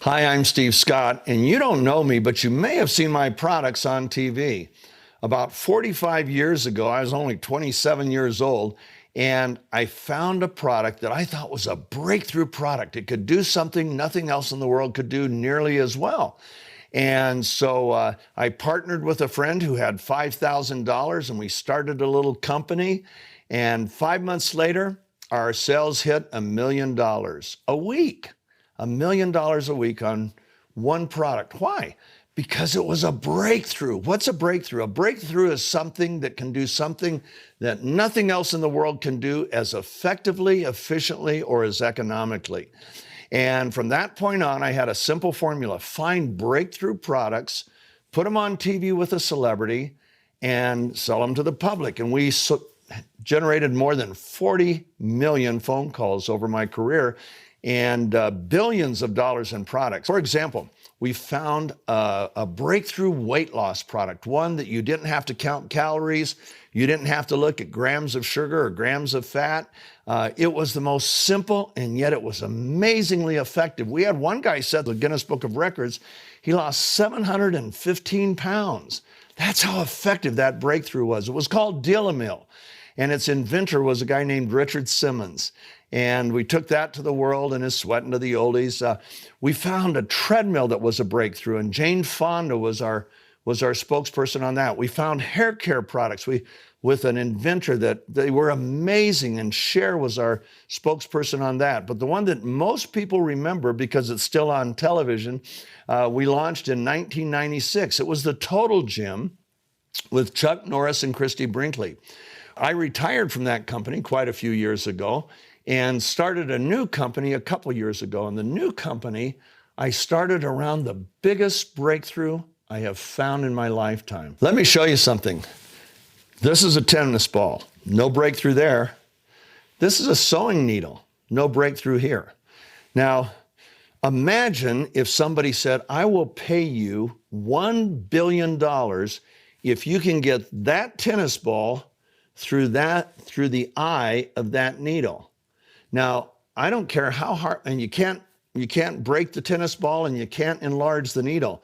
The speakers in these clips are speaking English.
Hi, I'm Steve Scott, and you don't know me, but you may have seen my products on TV. About 45 years ago, I was only 27 years old, and I found a product that I thought was a breakthrough product. It could do something nothing else in the world could do nearly as well. And so I partnered with a friend who had $5,000, and we started a little company. And 5 months later, our sales hit $1 million a week. $1 million a week on one product. Why? Because it was a breakthrough. What's a breakthrough? A breakthrough is something that can do something that nothing else in the world can do as effectively, efficiently, or as economically. And from that point on, I had a simple formula: find breakthrough products, put them on TV with a celebrity, and sell them to the public. And we generated more than 40 million phone calls over my career, and billions of dollars in products. For example, we found a breakthrough weight loss product, one that you didn't have to count calories, you didn't have to look at grams of sugar or grams of fat. It was the most simple, and yet it was amazingly effective. We had one guy said, the Guinness Book of Records, he lost 715 pounds. That's how effective that breakthrough was. It was called Deal-A-Mill, and its inventor was a guy named Richard Simmons. And we took that to the world and is sweating to the oldies. We found a treadmill that was a breakthrough, and Jane Fonda was our spokesperson on that. We found hair care products with an inventor that they were amazing, and Cher was our spokesperson on that. But the one that most people remember, because it's still on television, we launched in 1996. It was the Total Gym with Chuck Norris and Christy Brinkley. I retired from that company quite a few years ago and started a new company a couple years ago. And the new company I started around the biggest breakthrough I have found in my lifetime. Let me show you something. This is a tennis ball. No breakthrough there. This is a sewing needle. No breakthrough here. Now, imagine if somebody said, I will pay you $1 billion if you can get that tennis ball through the eye of that needle. Now, I don't care how hard, and you can't break the tennis ball and you can't enlarge the needle.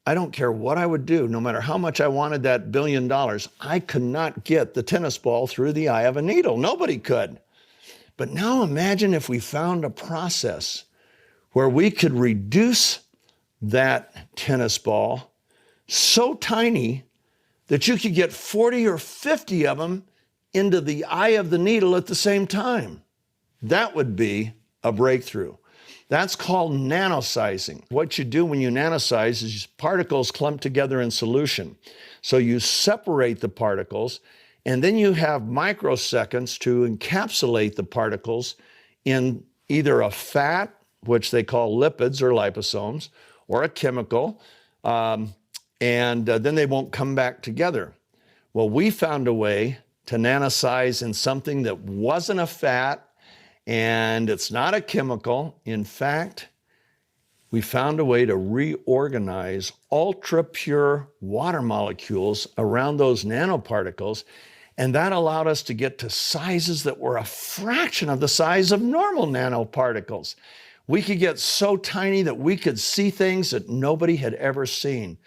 I don't care what I would do, no matter how much I wanted that $1 billion, I could not get the tennis ball through the eye of a needle. Nobody could. But now imagine if we found a process where we could reduce that tennis ball so tiny that you could get 40 or 50 of them into the eye of the needle at the same time. That would be a breakthrough. That's called nanosizing. What you do when you nanosize is particles clump together in solution. So you separate the particles, and then you have microseconds to encapsulate the particles in either a fat, which they call lipids or liposomes, or a chemical, and then they won't come back together. Well, we found a way to nanosize in something that wasn't a fat, and it's not a chemical. In fact, we found a way to reorganize ultra-pure water molecules around those nanoparticles, and that allowed us to get to sizes that were a fraction of the size of normal nanoparticles. We could get so tiny that we could see things that nobody had ever seen.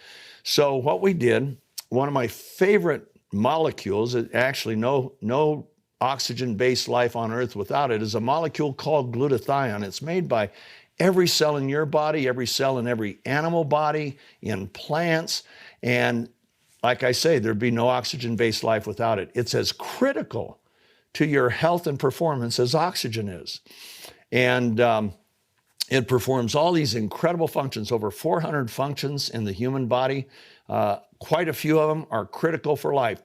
So what we did, one of my favorite molecules, actually no oxygen-based life on Earth without it, is a molecule called glutathione. It's made by every cell in your body, every cell in every animal body, in plants, and like I say, there'd be no oxygen-based life without it. It's as critical to your health and performance as oxygen is. And it performs all these incredible functions, over 400 functions in the human body. Quite a few of them are critical for life.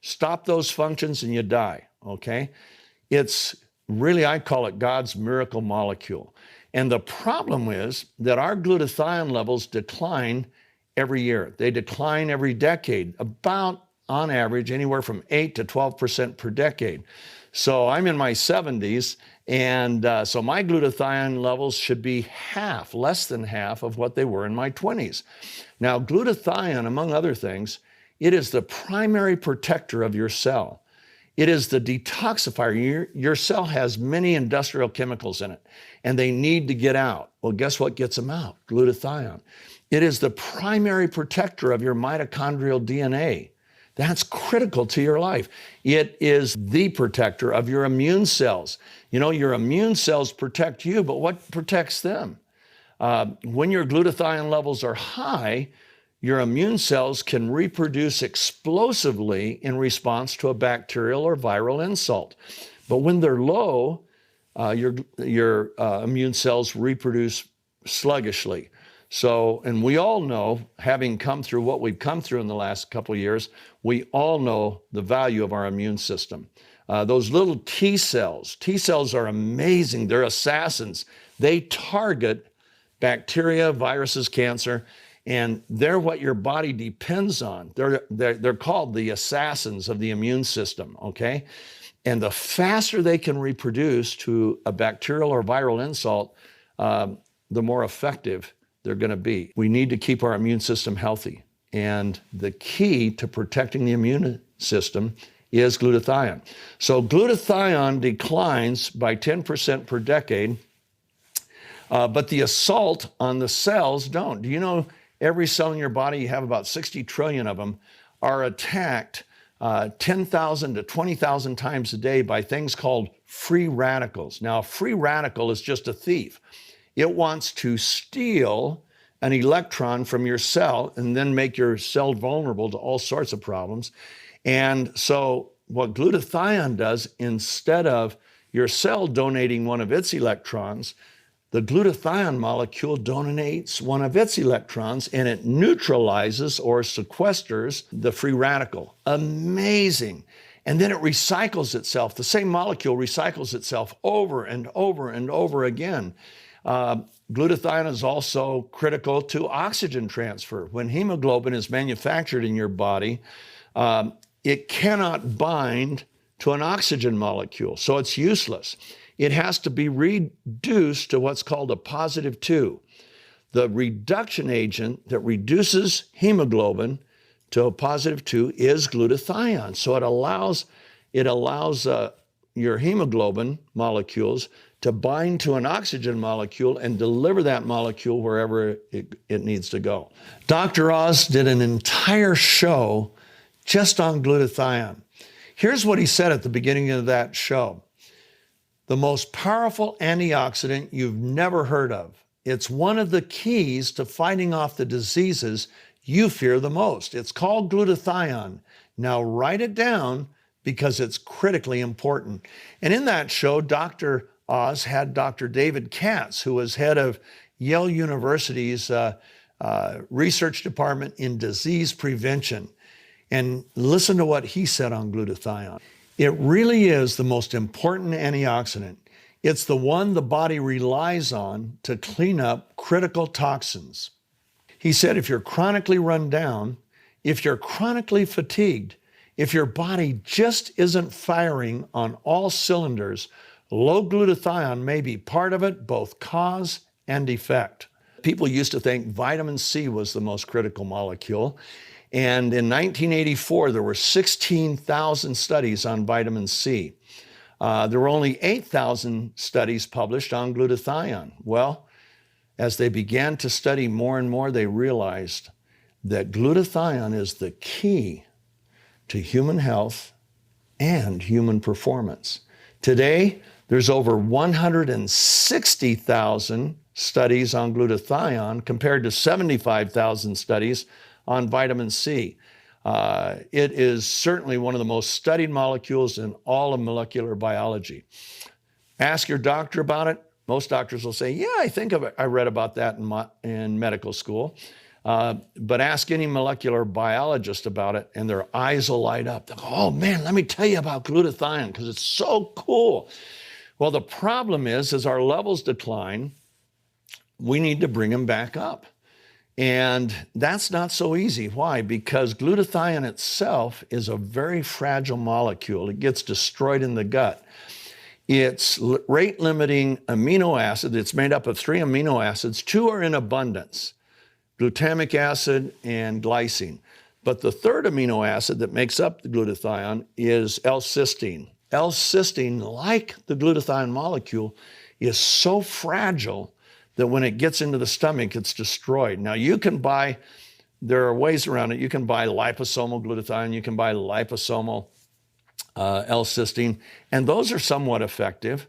Stop those functions and you die, okay? It's really, I call it God's miracle molecule. And the problem is that our glutathione levels decline every year. They decline every decade, about, on average, anywhere from 8 to 12% per decade. So I'm in my 70s, and so my glutathione levels should be half, less than half of what they were in my 20s. Now, glutathione, among other things, it is the primary protector of your cell. It is the detoxifier. Your cell has many industrial chemicals in it, and they need to get out. Well, guess what gets them out? Glutathione. It is the primary protector of your mitochondrial DNA. That's critical to your life. It is the protector of your immune cells. You know, your immune cells protect you, but what protects them? When your glutathione levels are high, your immune cells can reproduce explosively in response to a bacterial or viral insult. But when they're low, your immune cells reproduce sluggishly. So, and we all know, having come through what we've come through in the last couple of years, we all know the value of our immune system. Those little T cells are amazing. They're assassins. They target bacteria, viruses, cancer, and they're what your body depends on. They're called the assassins of the immune system, okay? And the faster they can reproduce to a bacterial or viral insult, the more effective they're going to be. We need to keep our immune system healthy. And the key to protecting the immune system is glutathione. So glutathione declines by 10% per decade, but the assault on the cells don't. Do you know every cell in your body, you have about 60 trillion of them, are attacked 10,000 to 20,000 times a day by things called free radicals. Now, a free radical is just a thief. It wants to steal an electron from your cell and then make your cell vulnerable to all sorts of problems. And so what glutathione does, instead of your cell donating one of its electrons, the glutathione molecule donates one of its electrons and it neutralizes or sequesters the free radical. Amazing. And then it recycles itself. The same molecule recycles itself over and over and over again. Glutathione is also critical to oxygen transfer. When hemoglobin is manufactured in your body, it cannot bind to an oxygen molecule, so it's useless. It has to be reduced to what's called a positive 2. The reduction agent that reduces hemoglobin to a positive 2 is glutathione. So it allows your hemoglobin molecules to bind to an oxygen molecule and deliver that molecule wherever it needs to go. Dr. Oz did an entire show just on glutathione. Here's what he said at the beginning of that show. The most powerful antioxidant you've never heard of. It's one of the keys to fighting off the diseases you fear the most. It's called glutathione. Now write it down because it's critically important. And in that show, Dr. Oz had Dr. David Katz, who was head of Yale University's research department in disease prevention. And listen to what he said on glutathione. It really is the most important antioxidant. It's the one the body relies on to clean up critical toxins. He said, if you're chronically run down, if you're chronically fatigued, if your body just isn't firing on all cylinders, low glutathione may be part of it, both cause and effect. People used to think vitamin C was the most critical molecule. And in 1984, there were 16,000 studies on vitamin C. There were only 8,000 studies published on glutathione. Well, as they began to study more and more, they realized that glutathione is the key to human health and human performance. Today, there's over 160,000 studies on glutathione compared to 75,000 studies on vitamin C. It is certainly one of the most studied molecules in all of molecular biology. Ask your doctor about it. Most doctors will say, yeah, I think I read about that in medical school. But ask any molecular biologist about it and their eyes will light up. They'll go, oh man, let me tell you about glutathione because it's so cool. Well, the problem is, as our levels decline, we need to bring them back up. And that's not so easy. Why? Because glutathione itself is a very fragile molecule. It gets destroyed in the gut. It's rate-limiting amino acid. It's made up of 3 amino acids. 2 are in abundance, glutamic acid and glycine. But the third amino acid that makes up the glutathione is L-cysteine. L-cysteine, like the glutathione molecule, is so fragile that when it gets into the stomach, it's destroyed. Now, you can buy, there are ways around it. You can buy liposomal glutathione, you can buy liposomal L-cysteine, and those are somewhat effective.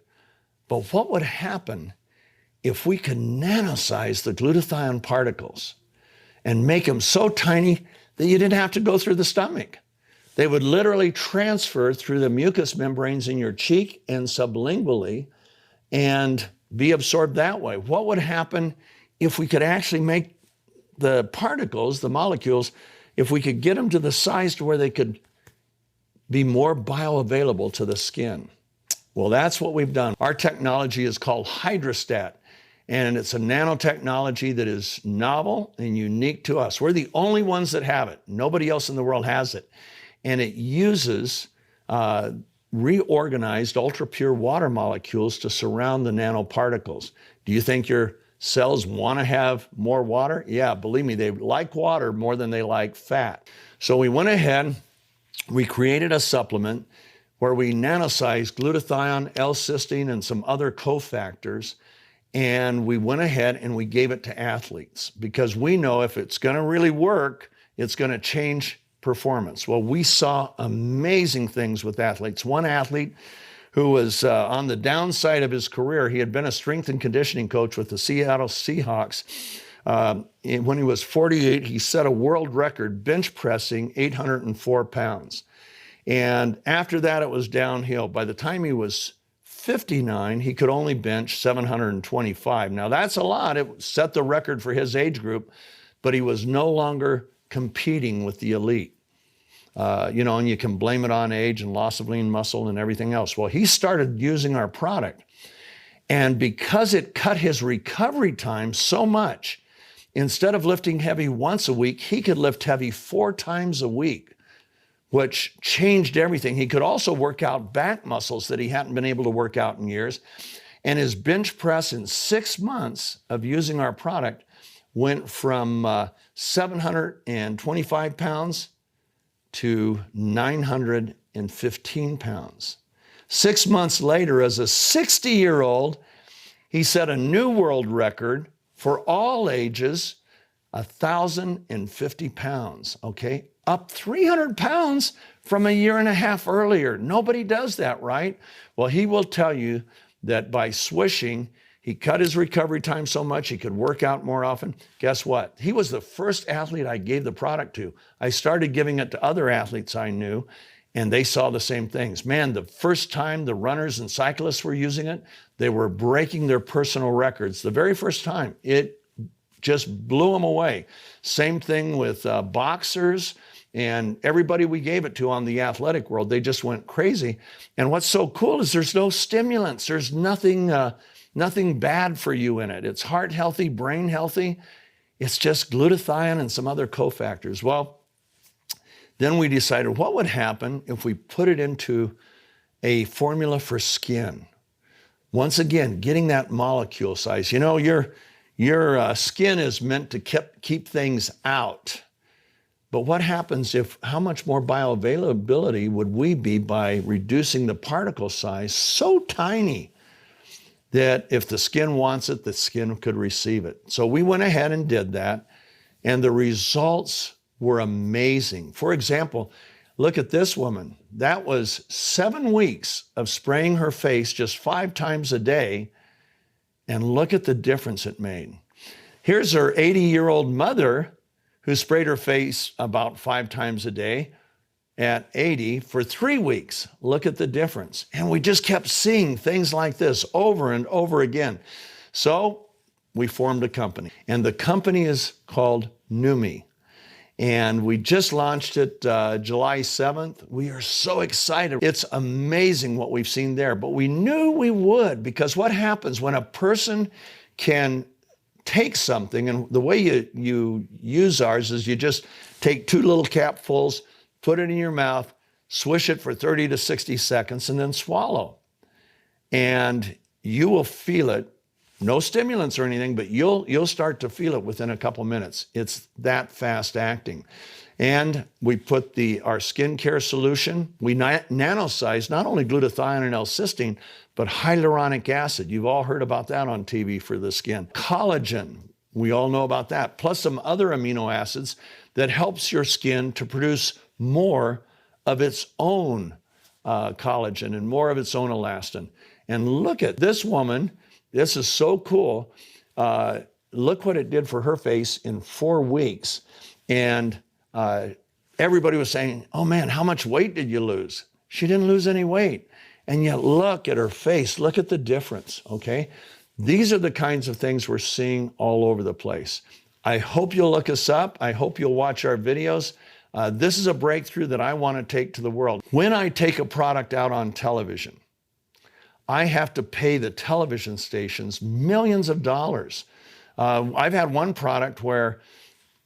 But what would happen if we could nanosize the glutathione particles and make them so tiny that you didn't have to go through the stomach? They would literally transfer through the mucous membranes in your cheek and sublingually and be absorbed that way. What would happen if we could actually make the particles, the molecules, if we could get them to the size to where they could be more bioavailable to the skin? Well, that's what we've done. Our technology is called hydrostat, and it's a nanotechnology that is novel and unique to us. We're the only ones that have it. Nobody else in the world has it. And it uses reorganized ultra-pure water molecules to surround the nanoparticles. Do you think your cells want to have more water? Yeah, believe me, they like water more than they like fat. So we went ahead, we created a supplement where we nanosized glutathione, L-cysteine, and some other cofactors, and we went ahead and we gave it to athletes because we know if it's going to really work, it's going to change performance. Well, we saw amazing things with athletes. One athlete who was on the downside of his career, he had been a strength and conditioning coach with the Seattle Seahawks. When he was 48, he set a world record bench pressing 804 pounds. And after that, it was downhill. By the time he was 59, he could only bench 725. Now, that's a lot. It set the record for his age group, but he was no longer competing with the elite. And you can blame it on age and loss of lean muscle and everything else. Well, he started using our product. And because it cut his recovery time so much, instead of lifting heavy once a week, he could lift heavy 4 times a week, which changed everything. He could also work out back muscles that he hadn't been able to work out in years. And his bench press in 6 months of using our product went from 725 pounds to 915 pounds. 6 months later, as a 60-year-old, he set a new world record for all ages, 1,050 pounds, okay? Up 300 pounds from a year and a half earlier. Nobody does that, right? Well, he will tell you that by swishing, he cut his recovery time so much he could work out more often. Guess what? He was the first athlete I gave the product to. I started giving it to other athletes I knew, and they saw the same things. Man, the first time the runners and cyclists were using it, they were breaking their personal records. The very first time, it just blew them away. Same thing with boxers and everybody we gave it to on the athletic world. They just went crazy. And what's so cool is there's no stimulants. There's nothing bad for you in it. It's heart healthy, brain healthy. It's just glutathione and some other cofactors. Well, then we decided what would happen if we put it into a formula for skin. Once again, getting that molecule size. You know, your skin is meant to keep things out. But what happens if, how much more bioavailability would we be by reducing the particle size so tiny that if the skin wants it, the skin could receive it? So we went ahead and did that, and the results were amazing. For example, look at this woman. That was 7 weeks of spraying her face just 5 times a day, and look at the difference it made. Here's her 80-year-old mother who sprayed her face about 5 times a day at 80 for 3 weeks. Look at the difference. And we just kept seeing things like this over and over again. So we formed a company, and the company is called NEUMI. And we just launched it July 7th. We are so excited. It's amazing what we've seen there, but we knew we would, because what happens when a person can take something, and the way you use ours is you just take 2 little capfuls, put it in your mouth, swish it for 30 to 60 seconds, and then swallow. And you will feel it No stimulants or anything, but you'll start to feel it within a couple minutes. It's that fast acting. And we put our skincare solution, we nanosize not only glutathione and L-cysteine, but hyaluronic acid. You've all heard about that on TV for the skin. Collagen, we all know about that, plus some other amino acids that helps your skin to produce more of its own collagen and more of its own elastin. And look at this woman. This is so cool. Look what it did for her face in 4 weeks. And everybody was saying, oh man, how much weight did you lose? She didn't lose any weight. And yet look at her face. Look at the difference, okay? These are the kinds of things we're seeing all over the place. I hope you'll look us up. I hope you'll watch our videos. This is a breakthrough that I want to take to the world. When I take a product out on television, I have to pay the television stations millions of dollars. I've had one product where,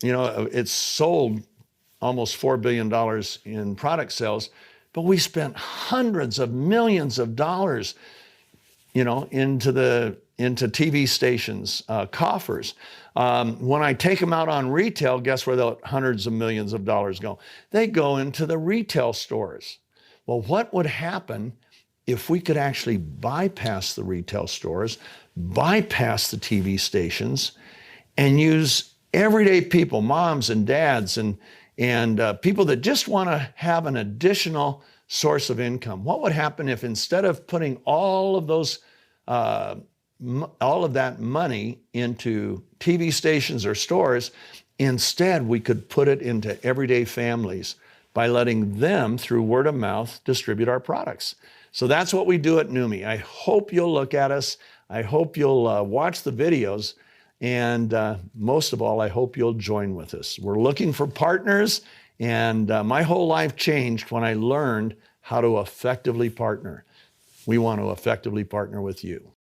it's sold almost $4 billion in product sales, but we spent hundreds of millions of dollars, into TV stations, coffers. When I take them out on retail, guess where the hundreds of millions of dollars go? They go into the retail stores. Well, what would happen if we could actually bypass the retail stores, bypass the TV stations, and use everyday people, moms and dads, and people that just want to have an additional source of income? What would happen if instead of putting all of that money into TV stations or stores, instead we could put it into everyday families by letting them, through word of mouth, distribute our products. So that's what we do at NEUMI. I hope you'll look at us. I hope you'll watch the videos. And most of all, I hope you'll join with us. We're looking for partners. And my whole life changed when I learned how to effectively partner. We want to effectively partner with you.